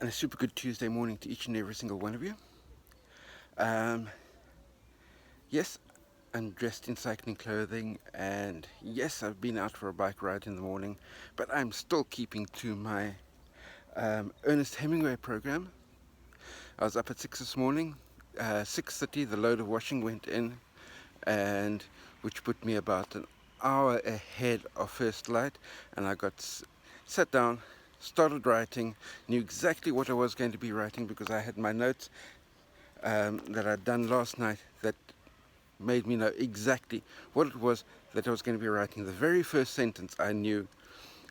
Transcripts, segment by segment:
And a super good Tuesday morning to each and every single one of you. Um, yes, I'm dressed in cycling clothing, and yes, I've been out for a bike ride in the morning, but I'm still keeping to my Ernest Hemingway program. I was up at 6 this morning. 6:30, the load of washing went in, and which put me about an hour ahead of first light, and I got sat down, started writing, knew exactly what I was going to be writing because I had my notes that I'd done last night that made me know exactly what it was that I was going to be writing. The very first sentence I knew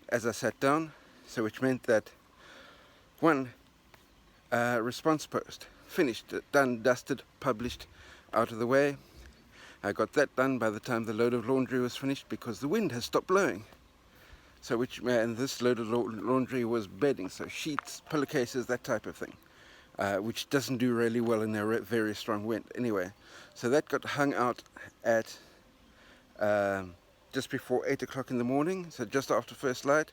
as I sat down, so which meant that one response post finished, done, dusted, published, out of the way. I got that done by the time the load of laundry was finished because the wind has stopped blowing. So and this load of laundry was bedding, so sheets, pillowcases, that type of thing. Which doesn't do really well in a very strong wind. Anyway, so that got hung out at just before 8 o'clock in the morning, so just after first light,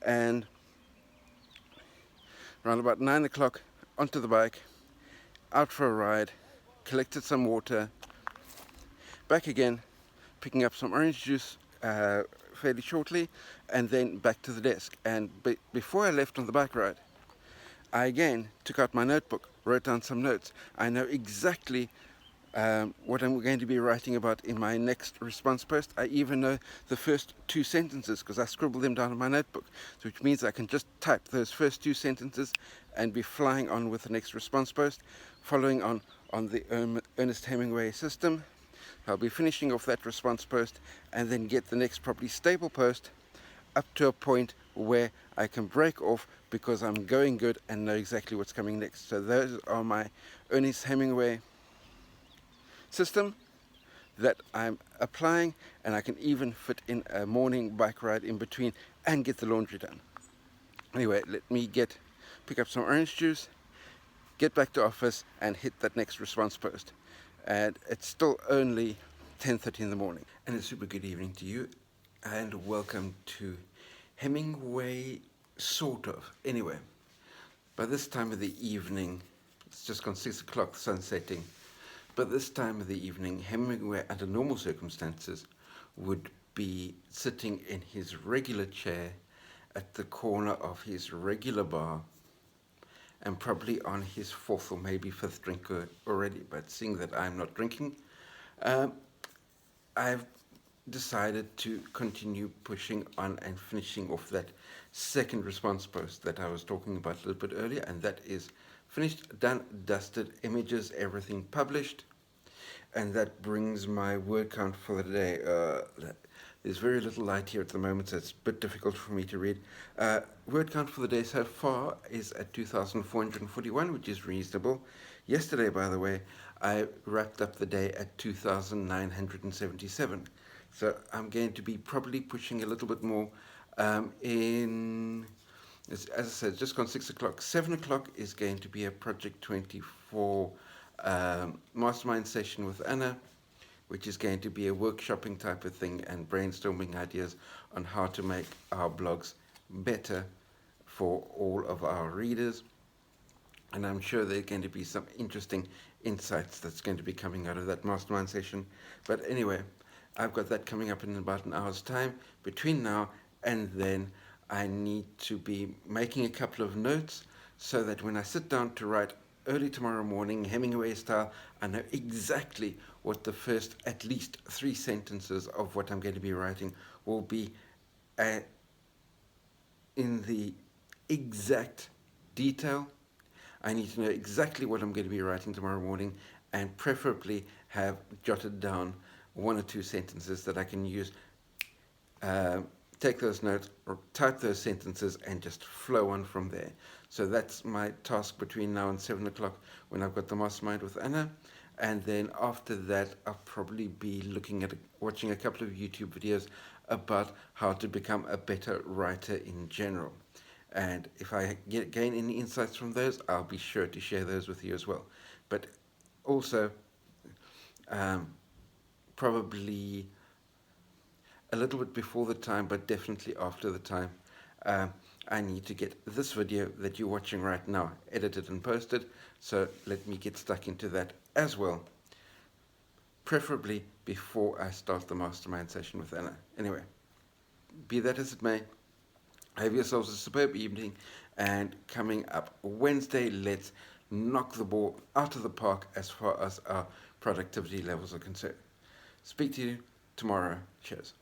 and around about 9 o'clock onto the bike, out for a ride, collected some water, back again, picking up some orange juice fairly shortly, and then back to the desk. And before I left on the bike ride, I again took out my notebook, wrote down some notes. I know exactly what I'm going to be writing about in my next response post. I even know the first two sentences because I scribbled them down in my notebook, so which means I can just type those first two sentences and be flying on with the next response post, following on the Ernest Hemingway system. I'll be finishing off that response post and then get the next properly stable post up to a point where I can break off because I'm going good and know exactly what's coming next. So those are my Ernest Hemingway system that I'm applying, and I can even fit in a morning bike ride in between and get the laundry done. Anyway, let me pick up some orange juice, get back to office and hit that next response post. And it's still only 10:30 in the morning. And a super good evening to you, and welcome to Hemmingway, sort of. Anyway, by this time of the evening, it's just gone 6 o'clock, the sun's setting. But this time of the evening, Hemingway, under normal circumstances, would be sitting in his regular chair at the corner of his regular bar and probably on his fourth or maybe fifth drink already. But seeing that I'm not drinking, I've decided to continue pushing on and finishing off that second response post that I was talking about a little bit earlier, and that is finished, done, dusted, images, everything published. And that brings my word count for the day. There's very little light here at the moment, so it's a bit difficult for me to read. Word count for the day so far is at 2,441, which is reasonable. Yesterday, by the way, I wrapped up the day at 2,977. So I'm going to be probably pushing a little bit more as I said, just gone 6 o'clock. 7 o'clock is going to be a Project 24 mastermind session with Anna, which is going to be a workshopping type of thing and brainstorming ideas on how to make our blogs better for all of our readers. And I'm sure there are going to be some interesting insights that's going to be coming out of that mastermind session. But anyway, I've got that coming up in about an hour's time. Between now and then, I need to be making a couple of notes so that when I sit down to write early tomorrow morning, Hemingway style, I know exactly what the first at least 3 sentences of what I'm going to be writing will be in the exact detail. I need to know exactly what I'm going to be writing tomorrow morning, and preferably have jotted down 1 or 2 sentences that I can use, take those notes or type those sentences and just flow on from there. So that's my task between now and 7 o'clock when I've got the mastermind with Anna. And then after that, I'll probably be looking at watching a couple of YouTube videos about how to become a better writer in general. And if I gain any insights from those, I'll be sure to share those with you as well. But also, probably a little bit before the time, but definitely after the time, I need to get this video that you're watching right now edited and posted, so let me get stuck into that as well, preferably before I start the mastermind session with Anna. Anyway, be that as it may, have yourselves a superb evening, and coming up Wednesday, let's knock the ball out of the park as far as our productivity levels are concerned. Speak to you tomorrow. Cheers.